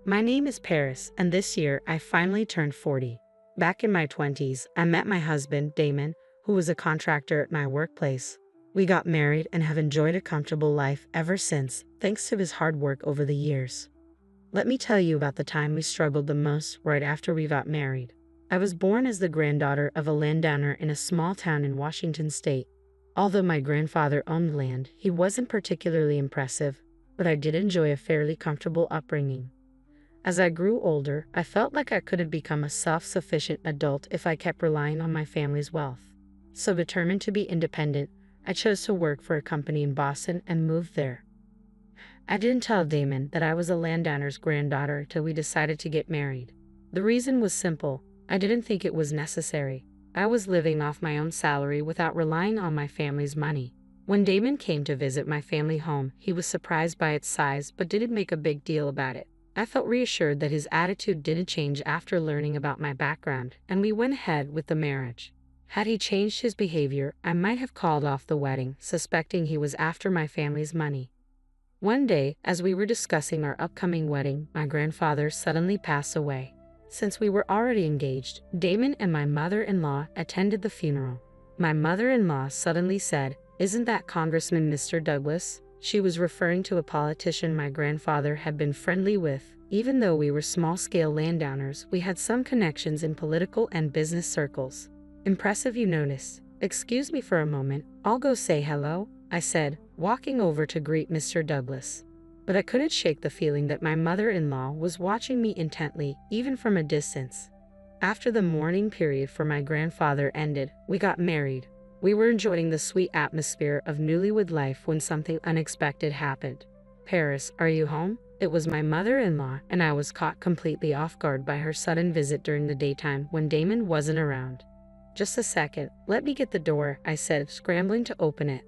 My name is Paris, and this year I finally turned 40. Back in my 20s, I met my husband, Damon, who was a contractor at my workplace. We got married and have enjoyed a comfortable life ever since, thanks to his hard work over the years. Let me tell you about the time we struggled the most right after we got married. I was born as the granddaughter of a landowner in a small town in Washington state. Although my grandfather owned land, he wasn't particularly impressive, but I did enjoy a fairly comfortable upbringing. As I grew older, I felt like I couldn't become a self-sufficient adult if I kept relying on my family's wealth. So determined to be independent, I chose to work for a company in Boston and moved there. I didn't tell Damon that I was a landowner's granddaughter till we decided to get married. The reason was simple. I didn't think it was necessary. I was living off my own salary without relying on my family's money. When Damon came to visit my family home, he was surprised by its size but didn't make a big deal about it. I felt reassured that his attitude didn't change after learning about my background, and we went ahead with the marriage. Had he changed his behavior, I might have called off the wedding, suspecting he was after my family's money. One day, as we were discussing our upcoming wedding, my grandfather suddenly passed away. Since we were already engaged, Damon and my mother-in-law attended the funeral. My mother-in-law suddenly said, "Isn't that Congressman Mr. Douglas?" She was referring to a politician my grandfather had been friendly with. Even though we were small-scale landowners, we had some connections in political and business circles. "Impressive, you notice. Excuse me for a moment, I'll go say hello," I said, walking over to greet Mr. Douglas. But I couldn't shake the feeling that my mother-in-law was watching me intently, even from a distance. After the mourning period for my grandfather ended, we got married. We were enjoying the sweet atmosphere of newlywed life when something unexpected happened. "Paris, are you home?" It was my mother-in-law, and I was caught completely off guard by her sudden visit during the daytime when Damon wasn't around. "Just a second, let me get the door," I said, scrambling to open it.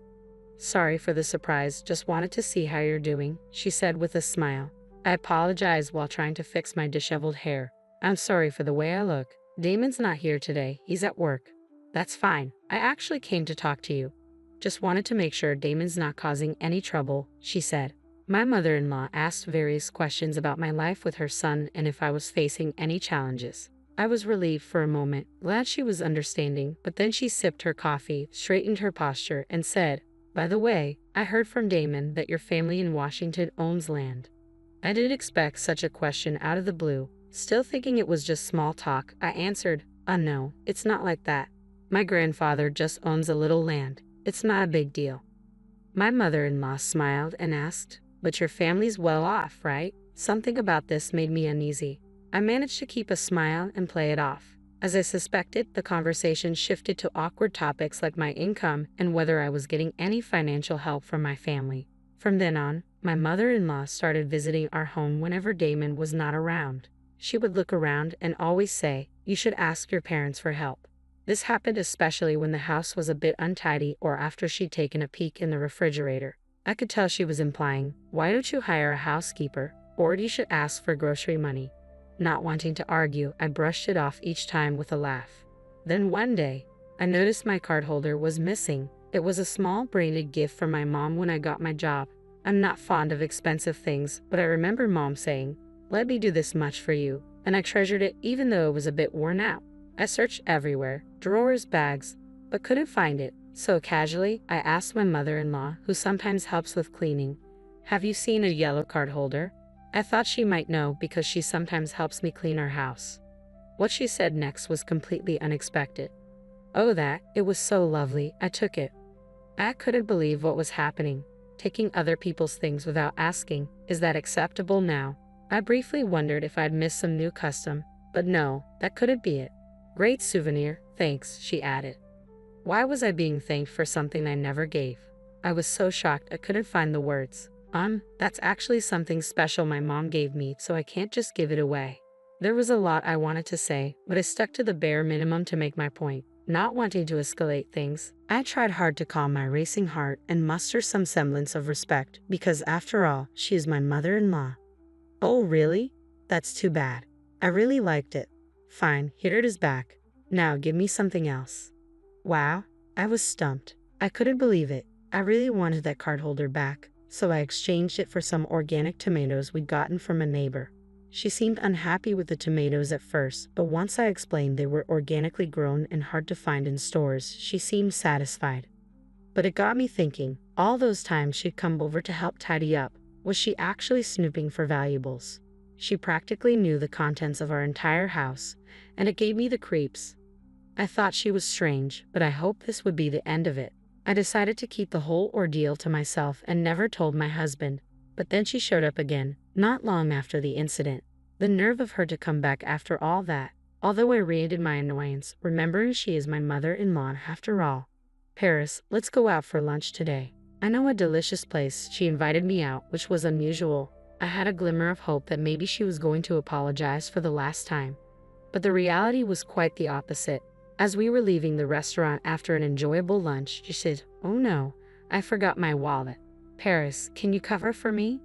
"Sorry for the surprise, just wanted to see how you're doing," she said with a smile. I apologized while trying to fix my disheveled hair. "I'm sorry for the way I look. Damon's not here today, he's at work." "That's fine, I actually came to talk to you. Just wanted to make sure Damon's not causing any trouble," she said. My mother-in-law asked various questions about my life with her son and if I was facing any challenges. I was relieved for a moment, glad she was understanding, but then she sipped her coffee, straightened her posture, and said, "By the way, I heard from Damon that your family in Washington owns land." I didn't expect such a question out of the blue. Still thinking it was just small talk, I answered, "No, it's not like that. My grandfather just owns a little land. It's not a big deal." My mother-in-law smiled and asked, "But your family's well off, right?" Something about this made me uneasy. I managed to keep a smile and play it off. As I suspected, the conversation shifted to awkward topics like my income and whether I was getting any financial help from my family. From then on, my mother-in-law started visiting our home whenever Damon was not around. She would look around and always say, "You should ask your parents for help." This happened especially when the house was a bit untidy or after she'd taken a peek in the refrigerator. I could tell she was implying, "Why don't you hire a housekeeper? Or you should ask for grocery money." Not wanting to argue, I brushed it off each time with a laugh. Then one day, I noticed my card holder was missing. It was a small branded gift from my mom when I got my job. I'm not fond of expensive things, but I remember Mom saying, "Let me do this much for you," and I treasured it even though it was a bit worn out. I searched everywhere, drawers, bags, but couldn't find it. So casually, I asked my mother-in-law, who sometimes helps with cleaning, "Have you seen a yellow card holder?" I thought she might know because she sometimes helps me clean our house. What she said next was completely unexpected. "Oh, that, it was so lovely, I took it." I couldn't believe what was happening. Taking other people's things without asking, is that acceptable now? I briefly wondered if I'd missed some new custom, but no, that couldn't be it. "Great souvenir, thanks," she added. Why was I being thanked for something I never gave? I was so shocked I couldn't find the words. That's actually something special my mom gave me, so I can't just give it away." There was a lot I wanted to say, but I stuck to the bare minimum to make my point. Not wanting to escalate things, I tried hard to calm my racing heart and muster some semblance of respect, because after all, she is my mother-in-law. "Oh, really? That's too bad. I really liked it." "Fine, here it is back. Now give me something else." Wow, I was stumped. I couldn't believe it. I really wanted that card holder back, so I exchanged it for some organic tomatoes we'd gotten from a neighbor. She seemed unhappy with the tomatoes at first, but once I explained they were organically grown and hard to find in stores, she seemed satisfied. But it got me thinking, all those times she'd come over to help tidy up, was she actually snooping for valuables? She practically knew the contents of our entire house, and it gave me the creeps. I thought she was strange, but I hoped this would be the end of it. I decided to keep the whole ordeal to myself and never told my husband. But then she showed up again, not long after the incident. The nerve of her to come back after all that. Although I reiterated my annoyance, remembering she is my mother-in-law after all. Paris, let's go out for lunch today. I know a delicious place. She invited me out, which was unusual. I had a glimmer of hope that maybe she was going to apologize for the last time. But the reality was quite the opposite. As we were leaving the restaurant after an enjoyable lunch, she said, "Oh no, I forgot my wallet. Paris, can you cover for me?"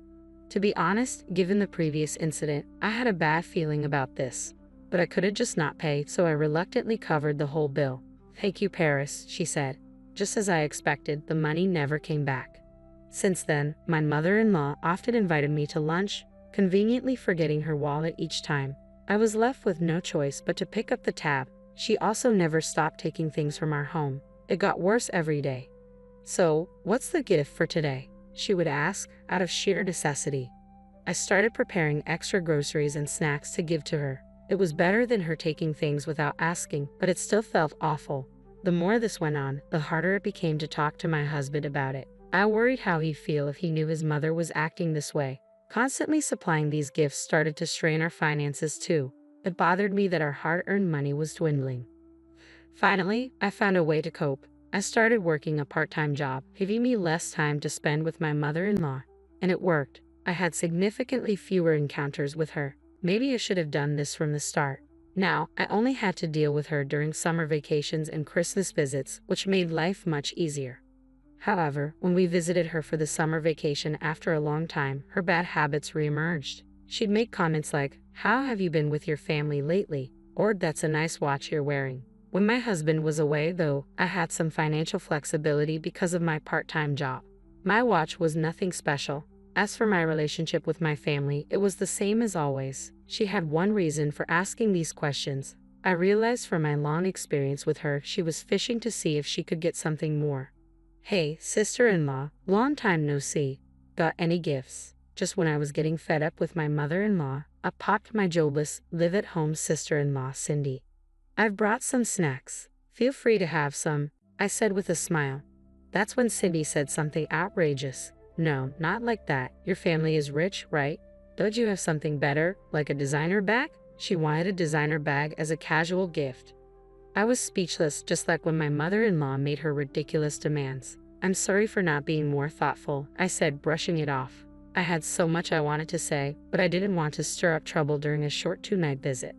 To be honest, given the previous incident, I had a bad feeling about this. But I could have just not paid, so I reluctantly covered the whole bill. "Thank you, Paris," she said. Just as I expected, the money never came back. Since then, my mother-in-law often invited me to lunch, conveniently forgetting her wallet each time. I was left with no choice but to pick up the tab. She also never stopped taking things from our home. It got worse every day. "So, what's the gift for today?" she would ask, out of sheer necessity. I started preparing extra groceries and snacks to give to her. It was better than her taking things without asking, but it still felt awful. The more this went on, the harder it became to talk to my husband about it. I worried how he'd feel if he knew his mother was acting this way. Constantly supplying these gifts started to strain our finances too. It bothered me that our hard-earned money was dwindling. Finally, I found a way to cope. I started working a part-time job, giving me less time to spend with my mother-in-law. And it worked. I had significantly fewer encounters with her. Maybe I should have done this from the start. Now, I only had to deal with her during summer vacations and Christmas visits, which made life much easier. However, when we visited her for the summer vacation after a long time, her bad habits reemerged. She'd make comments like, "How have you been with your family lately?" Or, "That's a nice watch you're wearing." When my husband was away, though, I had some financial flexibility because of my part-time job. My watch was nothing special. As for my relationship with my family, it was the same as always. She had one reason for asking these questions. I realized from my long experience with her, she was fishing to see if she could get something more. "Hey, sister-in-law, long time no see. Got any gifts?" Just when I was getting fed up with my mother-in-law, I popped my jobless, live-at-home sister-in-law, Cindy. "I've brought some snacks. Feel free to have some," I said with a smile. That's when Cindy said something outrageous. "No, not like that. Your family is rich, right? Don't you have something better, like a designer bag?" She wanted a designer bag as a casual gift. I was speechless, just like when my mother-in-law made her ridiculous demands. "I'm sorry for not being more thoughtful," I said, brushing it off. I had so much I wanted to say, but I didn't want to stir up trouble during a short two-night visit.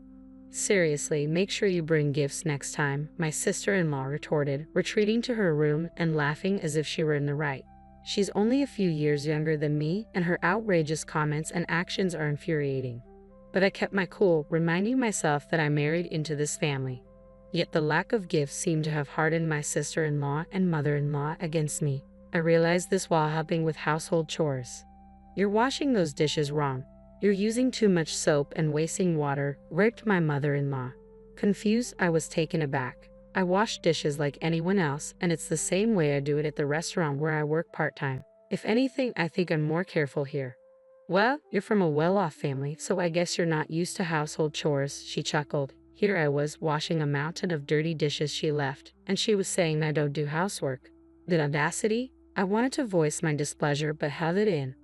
"Seriously, make sure you bring gifts next time," my sister-in-law retorted, retreating to her room and laughing as if she were in the right. She's only a few years younger than me, and her outrageous comments and actions are infuriating. But I kept my cool, reminding myself that I married into this family. Yet the lack of gifts seemed to have hardened my sister-in-law and mother-in-law against me. I realized this while helping with household chores. "You're washing those dishes wrong. You're using too much soap and wasting water," ripped my mother-in-law. Confused, I was taken aback. "I wash dishes like anyone else, and it's the same way I do it at the restaurant where I work part-time. If anything, I think I'm more careful here." "Well, you're from a well-off family, so I guess you're not used to household chores," she chuckled. Here I was, washing a mountain of dirty dishes she left, and she was saying I don't do housework. The audacity! I wanted to voice my displeasure but held it in.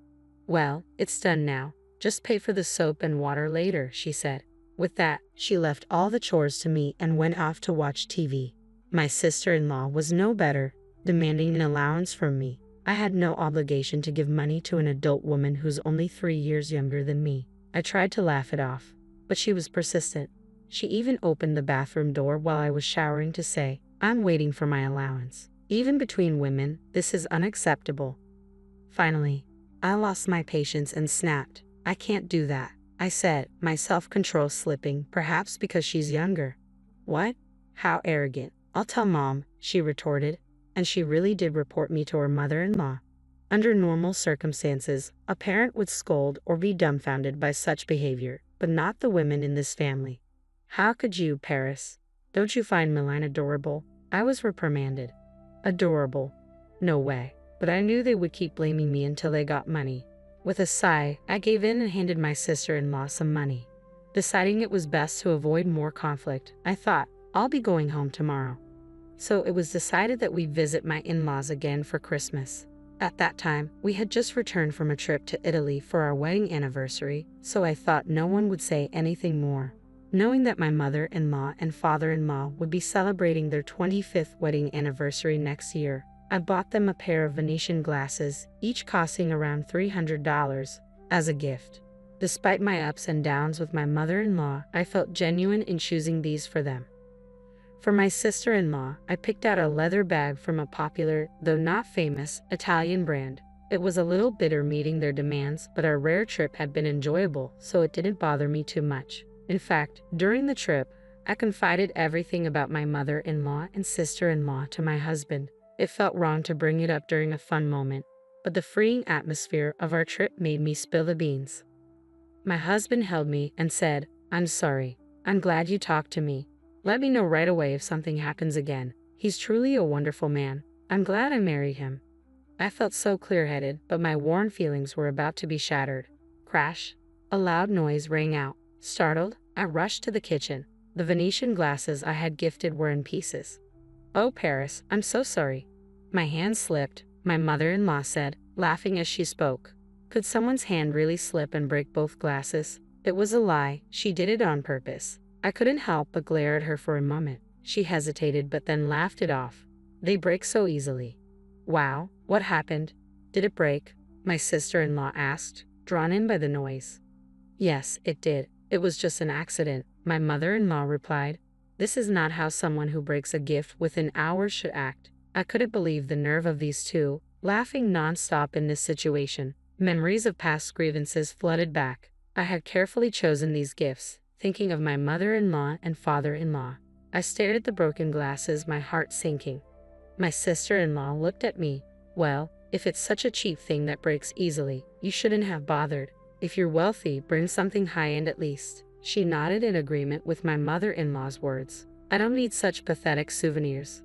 "Well, it's done now. Just pay for the soap and water later," she said. With that, she left all the chores to me and went off to watch TV. My sister-in-law was no better, demanding an allowance from me. I had no obligation to give money to an adult woman who's only 3 years younger than me. I tried to laugh it off, but she was persistent. She even opened the bathroom door while I was showering to say, "I'm waiting for my allowance." Even between women, this is unacceptable. Finally, I lost my patience and snapped. "I can't do that," I said, my self-control slipping, perhaps because she's younger. "What? How arrogant. I'll tell Mom," she retorted, and she really did report me to her mother-in-law. Under normal circumstances, a parent would scold or be dumbfounded by such behavior, but not the women in this family. How could you, Paris? Don't you find Milan adorable? I was reprimanded. Adorable? No way. But I knew they would keep blaming me until they got money. With a sigh, I gave in and handed my sister-in-law some money. Deciding it was best to avoid more conflict, I thought, I'll be going home tomorrow. So it was decided that we visit my in-laws again for Christmas. At that time, we had just returned from a trip to Italy for our wedding anniversary, so I thought no one would say anything more. Knowing that my mother-in-law and father-in-law would be celebrating their 25th wedding anniversary next year, I bought them a pair of Venetian glasses, each costing around $300, as a gift. Despite my ups and downs with my mother-in-law, I felt genuine in choosing these for them. For my sister-in-law, I picked out a leather bag from a popular, though not famous, Italian brand. It was a little bitter meeting their demands, but our rare trip had been enjoyable, so it didn't bother me too much. In fact, during the trip, I confided everything about my mother-in-law and sister-in-law to my husband. It felt wrong to bring it up during a fun moment, but the freeing atmosphere of our trip made me spill the beans. My husband held me and said, "I'm sorry. I'm glad you talked to me. Let me know right away if something happens again. He's truly a wonderful man. I'm glad I married him." I felt so clear-headed, but my worn feelings were about to be shattered. Crash! A loud noise rang out. Startled, I rushed to the kitchen. The Venetian glasses I had gifted were in pieces. "Oh, Paris, I'm so sorry." My hand slipped, my mother-in-law said, laughing as she spoke. Could someone's hand really slip and break both glasses? It was a lie. She did it on purpose. I couldn't help but glare at her for a moment. She hesitated but then laughed it off. "They break so easily." "Wow, what happened? Did it break?" my sister-in-law asked, drawn in by the noise. "Yes, it did. It was just an accident," my mother-in-law replied. This is not how someone who breaks a gift within hours should act. I couldn't believe the nerve of these two, laughing non-stop in this situation. Memories of past grievances flooded back. I had carefully chosen these gifts, thinking of my mother-in-law and father-in-law. I stared at the broken glasses, my heart sinking. My sister-in-law looked at me. "Well, if it's such a cheap thing that breaks easily, you shouldn't have bothered. If you're wealthy, bring something high-end at least." She nodded in agreement with my mother-in-law's words. "I don't need such pathetic souvenirs."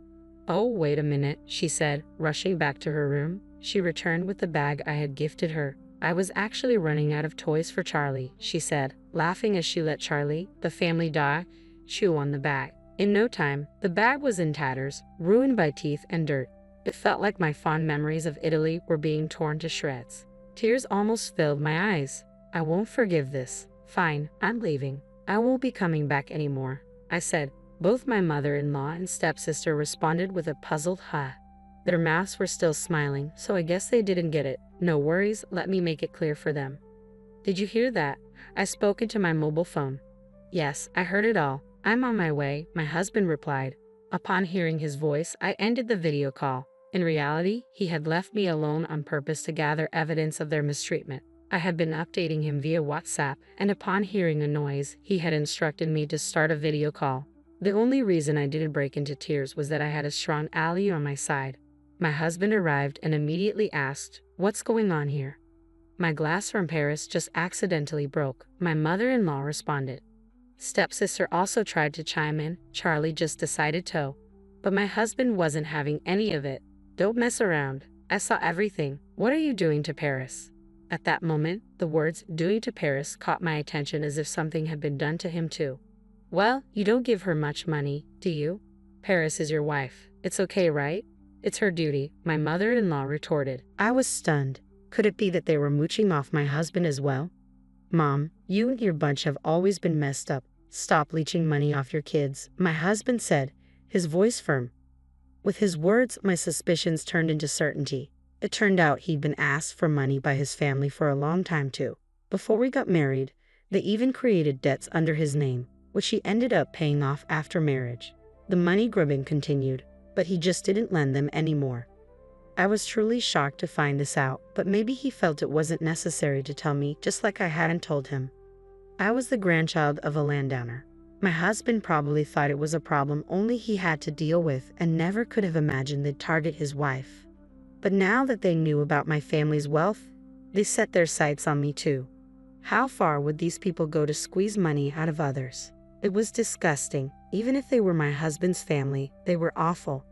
"Oh, wait a minute," she said, rushing back to her room. She returned with the bag I had gifted her. "I was actually running out of toys for Charlie," she said, laughing as she let Charlie, the family dog, chew on the bag. In no time, the bag was in tatters, ruined by teeth and dirt. It felt like my fond memories of Italy were being torn to shreds. Tears almost filled my eyes. "I won't forgive this." "Fine, I'm leaving. I won't be coming back anymore," I said. Both my mother-in-law and stepsister responded with a puzzled "huh." Their mouths were still smiling, so I guess they didn't get it. No worries, let me make it clear for them. "Did you hear that?" I spoke into my mobile phone. "Yes, I heard it all. I'm on my way," my husband replied. Upon hearing his voice, I ended the video call. In reality, he had left me alone on purpose to gather evidence of their mistreatment. I had been updating him via WhatsApp, and upon hearing a noise, he had instructed me to start a video call. The only reason I didn't break into tears was that I had a strong ally on my side. My husband arrived and immediately asked, "What's going on here?" "My glass from Paris just accidentally broke," my mother-in-law responded. Stepsister also tried to chime in. "Charlie just decided to." But my husband wasn't having any of it. "Don't mess around. I saw everything. What are you doing to Paris?" At that moment, the words "doing to Paris" caught my attention as if something had been done to him too. "Well, you don't give her much money, do you? Paris is your wife. It's okay, right?" "It's her duty," my mother-in-law retorted. I was stunned. Could it be that they were mooching off my husband as well? "Mom, you and your bunch have always been messed up. Stop leeching money off your kids," my husband said, his voice firm. With his words, my suspicions turned into certainty. It turned out he'd been asked for money by his family for a long time too. Before we got married, they even created debts under his name, which he ended up paying off after marriage. The money grubbing continued, but he just didn't lend them anymore. I was truly shocked to find this out, but maybe he felt it wasn't necessary to tell me, just like I hadn't told him. I was the grandchild of a landowner. My husband probably thought it was a problem only he had to deal with and never could have imagined they'd target his wife. But now that they knew about my family's wealth, they set their sights on me too. How far would these people go to squeeze money out of others? It was disgusting. Even if they were my husband's family, they were awful.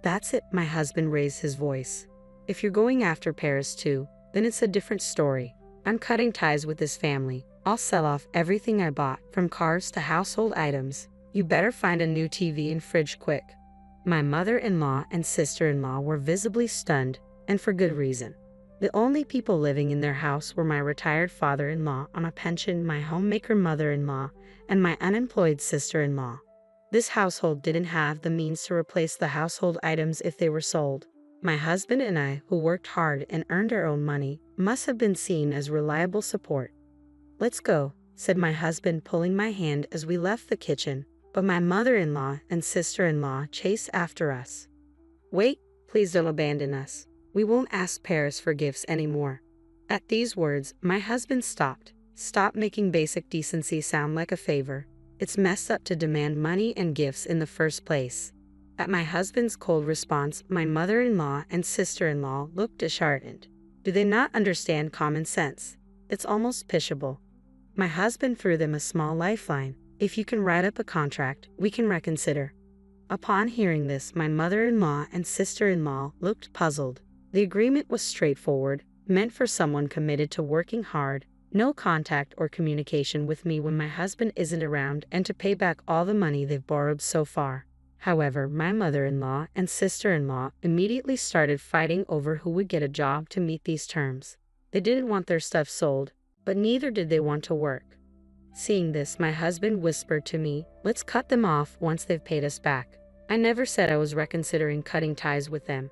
That's it, my husband raised his voice. If you're going after Paris too, then it's a different story. I'm cutting ties with this family. I'll sell off everything I bought, from cars to household items. You better find a new TV and fridge quick. My mother-in-law and sister-in-law were visibly stunned, and for good reason. The only people living in their house were my retired father-in-law on a pension, my homemaker mother-in-law, and my unemployed sister-in-law. This household didn't have the means to replace the household items if they were sold. My husband and I, who worked hard and earned our own money, must have been seen as reliable support. "Let's go," said my husband, pulling my hand as we left the kitchen, but my mother-in-law and sister-in-law chased after us. "Wait, please don't abandon us. We won't ask Paris for gifts anymore." At these words, my husband stopped. "Stop making basic decency sound like a favor. It's messed up to demand money and gifts in the first place." At my husband's cold response, my mother-in-law and sister-in-law looked disheartened. Do they not understand common sense? It's almost pitiable. My husband threw them a small lifeline. "If you can write up a contract, we can reconsider." Upon hearing this, my mother-in-law and sister-in-law looked puzzled. The agreement was straightforward, meant for someone committed to working hard, no contact or communication with me when my husband isn't around, and to pay back all the money they've borrowed so far. However, my mother-in-law and sister-in-law immediately started fighting over who would get a job to meet these terms. They didn't want their stuff sold, but neither did they want to work. Seeing this, my husband whispered to me, "Let's cut them off once they've paid us back." I never said I was reconsidering cutting ties with them.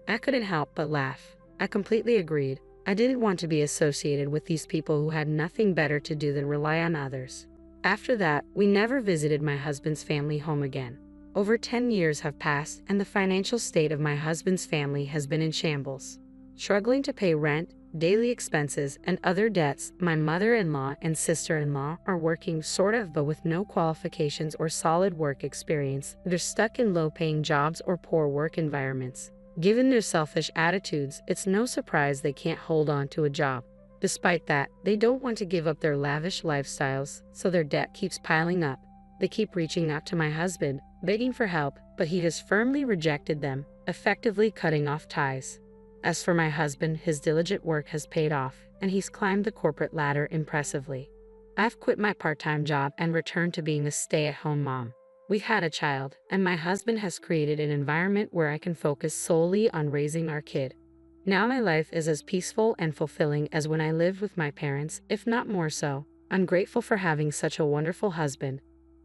I couldn't help but laugh. I completely agreed. I didn't want to be associated with these people who had nothing better to do than rely on others. After that, we never visited my husband's family home again. Over 10 years have passed, and the financial state of my husband's family has been in shambles. Struggling to pay rent, daily expenses, and other debts, my mother-in-law and sister-in-law are working sort of, but with no qualifications or solid work experience. They're stuck in low-paying jobs or poor work environments. Given their selfish attitudes, it's no surprise they can't hold on to a job. Despite that, they don't want to give up their lavish lifestyles, so their debt keeps piling up. They keep reaching out to my husband, begging for help, but he has firmly rejected them, effectively cutting off ties. As for my husband, his diligent work has paid off, and he's climbed the corporate ladder impressively. I've quit my part-time job and returned to being a stay-at-home mom. We've had a child, and my husband has created an environment where I can focus solely on raising our kid. Now my life is as peaceful and fulfilling as when I lived with my parents, if not more so. I'm grateful for having such a wonderful husband.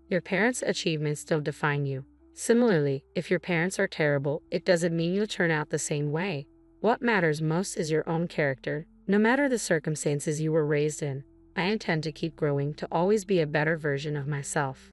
Your parents' achievements don't define you. Similarly, if your parents are terrible, it doesn't mean you'll turn out the same way. What matters most is your own character, no matter the circumstances you were raised in. I intend to keep growing to always be a better version of myself.